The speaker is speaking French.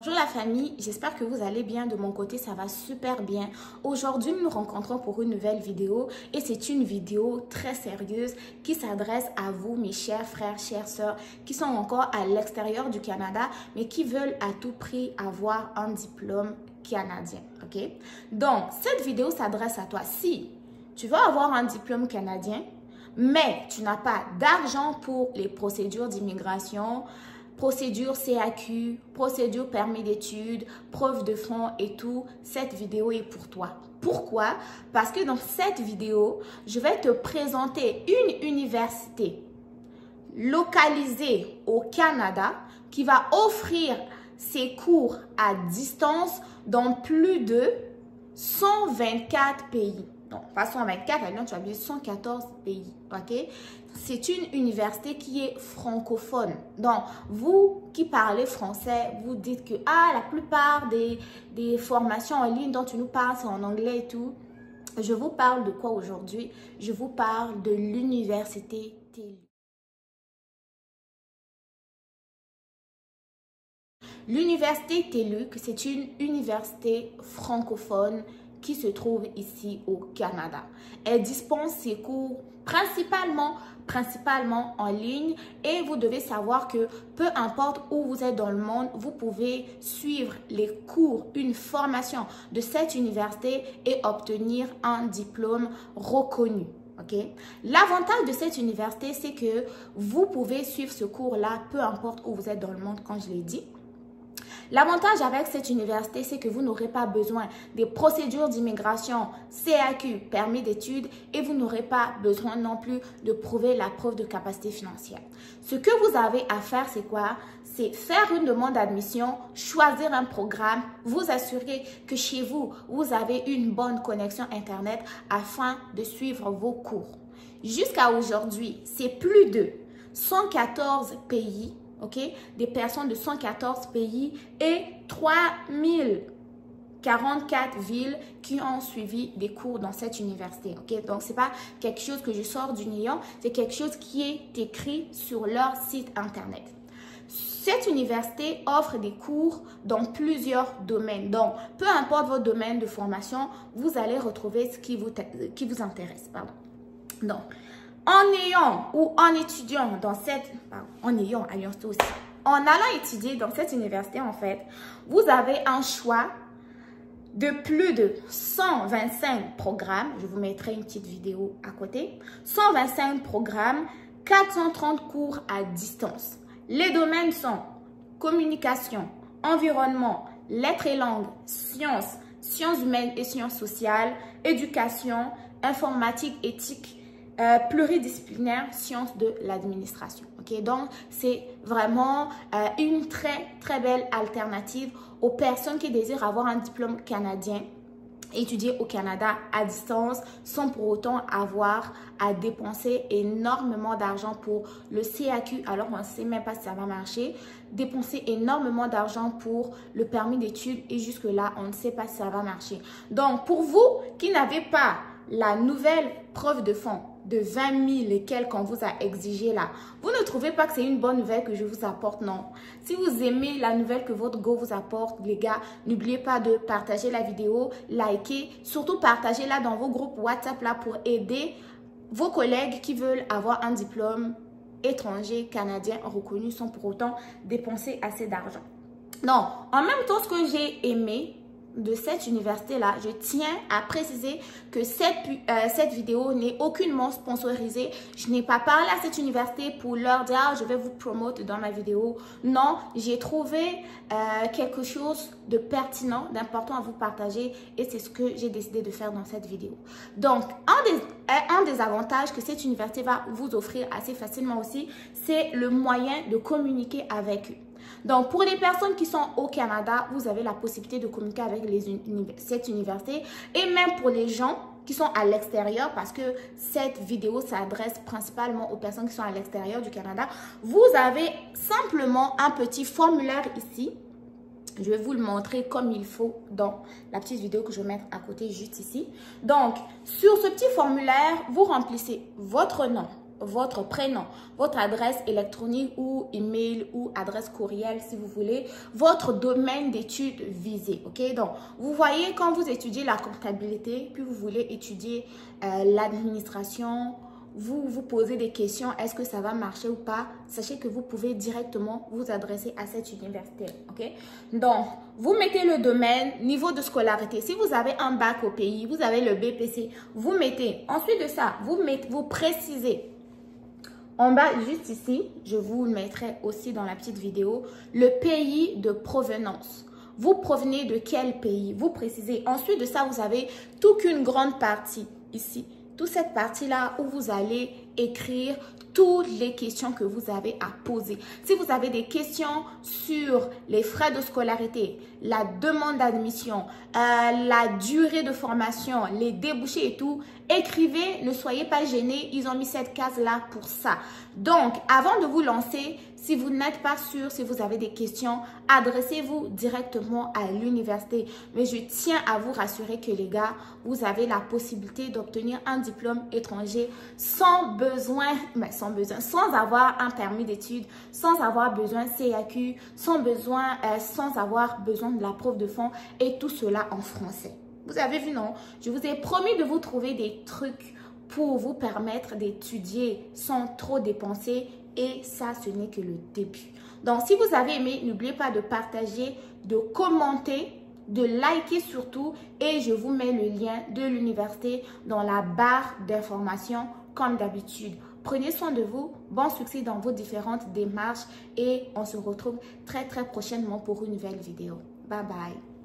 Bonjour la famille, j'espère que vous allez bien. De mon côté, ça va super bien. Aujourd'hui, nous nous rencontrons pour une nouvelle vidéo et c'est une vidéo très sérieuse qui s'adresse à vous, mes chers frères, chères sœurs, qui sont encore à l'extérieur du Canada, mais qui veulent à tout prix avoir un diplôme canadien, ok? Donc, cette vidéo s'adresse à toi. Si tu veux avoir un diplôme canadien, mais tu n'as pas d'argent pour les procédures d'immigration, procédure CAQ, procédure permis d'études, preuve de fonds et tout, cette vidéo est pour toi. Pourquoi? Parce que dans cette vidéo, je vais te présenter une université localisée au Canada qui va offrir ses cours à distance dans plus de 124 pays. Non, pas 124, à Lyon, tu as vu 114 pays, ok? C'est une université qui est francophone. Donc, vous qui parlez français, vous dites que la plupart des formations en ligne dont tu nous parles, c'est en anglais et tout. Je vous parle de quoi aujourd'hui? Je vous parle de l'université TELUQ. L'université TELUQ, c'est une université francophone qui se trouve ici au Canada. Elle dispense ses cours principalement en ligne et vous devez savoir que peu importe où vous êtes dans le monde, vous pouvez suivre les cours, une formation de cette université et obtenir un diplôme reconnu. Okay? L'avantage de cette université, c'est que vous pouvez suivre ce cours-là peu importe où vous êtes dans le monde, comme je l'ai dit. L'avantage avec cette université, c'est que vous n'aurez pas besoin des procédures d'immigration, CAQ, permis d'études, et vous n'aurez pas besoin non plus de prouver la preuve de capacité financière. Ce que vous avez à faire, c'est quoi? C'est faire une demande d'admission, choisir un programme, vous assurer que chez vous, vous avez une bonne connexion Internet afin de suivre vos cours. Jusqu'à aujourd'hui, c'est plus de 114 pays. Okay? Des personnes de 114 pays et 3044 villes qui ont suivi des cours dans cette université. Okay? Donc, ce n'est pas quelque chose que je sors du néant, c'est quelque chose qui est écrit sur leur site Internet. Cette université offre des cours dans plusieurs domaines. Donc, peu importe votre domaine de formation, vous allez retrouver ce qui vous intéresse. Pardon. Donc, en ayant ou en étudiant dans cette... en allant étudier dans cette université, en fait, vous avez un choix de plus de 125 programmes. Je vous mettrai une petite vidéo à côté. 125 programmes, 430 cours à distance. Les domaines sont communication, environnement, lettres et langues, sciences, sciences humaines et sciences sociales, éducation, informatique, éthique, pluridisciplinaire, sciences de l'administration. Okay? Donc, c'est vraiment une très belle alternative aux personnes qui désirent avoir un diplôme canadien, étudier au Canada à distance sans pour autant avoir à dépenser énormément d'argent pour le CAQ alors on ne sait même pas si ça va marcher, dépenser énormément d'argent pour le permis d'études et jusque là on ne sait pas si ça va marcher. Donc pour vous qui n'avez pas la nouvelle preuve de fonds de 20 000 et quelques qu'on vous a exigé là, vous ne trouvez pas que c'est une bonne nouvelle que je vous apporte? Non. Si vous aimez la nouvelle que votre go vous apporte, les gars, n'oubliez pas de partager la vidéo, liker, surtout partagez-la dans vos groupes WhatsApp là pour aider vos collègues qui veulent avoir un diplôme étranger, canadien, reconnu sans pour autant dépenser assez d'argent. Donc, en même temps, ce que j'ai aimé de cette université-là, je tiens à préciser que cette vidéo n'est aucunement sponsorisée. Je n'ai pas parlé à cette université pour leur dire je vais vous promouvoir dans ma vidéo. Non, j'ai trouvé quelque chose de pertinent, d'important à vous partager et c'est ce que j'ai décidé de faire dans cette vidéo. Donc, un des avantages que cette université va vous offrir assez facilement aussi, c'est le moyen de communiquer avec eux. Donc, pour les personnes qui sont au Canada, vous avez la possibilité de communiquer avec cette université et même pour les gens qui sont à l'extérieur, parce que cette vidéo s'adresse principalement aux personnes qui sont à l'extérieur du Canada, vous avez simplement un petit formulaire ici. Je vais vous le montrer comme il faut dans la petite vidéo que je vais mettre à côté juste ici. Donc, sur ce petit formulaire, vous remplissez votre nom, votre prénom, votre adresse électronique ou email ou adresse courriel si vous voulez, votre domaine d'études visé. Ok, donc vous voyez quand vous étudiez la comptabilité, puis vous voulez étudier l'administration, vous posez des questions, est-ce que ça va marcher ou pas? Sachez que vous pouvez directement vous adresser à cette université. Ok, donc vous mettez le domaine, niveau de scolarité. Si vous avez un bac au pays, vous avez le BPC, vous mettez. Ensuite de ça, vous précisez. En bas, juste ici, je vous le mettrai aussi dans la petite vidéo, le pays de provenance. Vous provenez de quel pays? Vous précisez. Ensuite de ça, vous avez toute une grande partie ici. Toute cette partie-là où vous allez écrire toutes les questions que vous avez à poser. Si vous avez des questions sur les frais de scolarité, la demande d'admission, la durée de formation, les débouchés et tout, écrivez, ne soyez pas gênés, ils ont mis cette case-là pour ça. Donc, avant de vous lancer, si vous n'êtes pas sûr, si vous avez des questions, adressez-vous directement à l'université. Mais je tiens à vous rassurer que les gars, vous avez la possibilité d'obtenir un diplôme étranger sans avoir un permis d'études, sans avoir besoin de CAQ, sans avoir besoin de la preuve de fonds et tout cela en français. Vous avez vu, non? Je vous ai promis de vous trouver des trucs pour vous permettre d'étudier sans trop dépenser. Et ça, ce n'est que le début. Donc, si vous avez aimé, n'oubliez pas de partager, de commenter, de liker surtout. Et je vous mets le lien de l'université dans la barre d'informations comme d'habitude. Prenez soin de vous. Bon succès dans vos différentes démarches. Et on se retrouve très prochainement pour une nouvelle vidéo. Bye bye.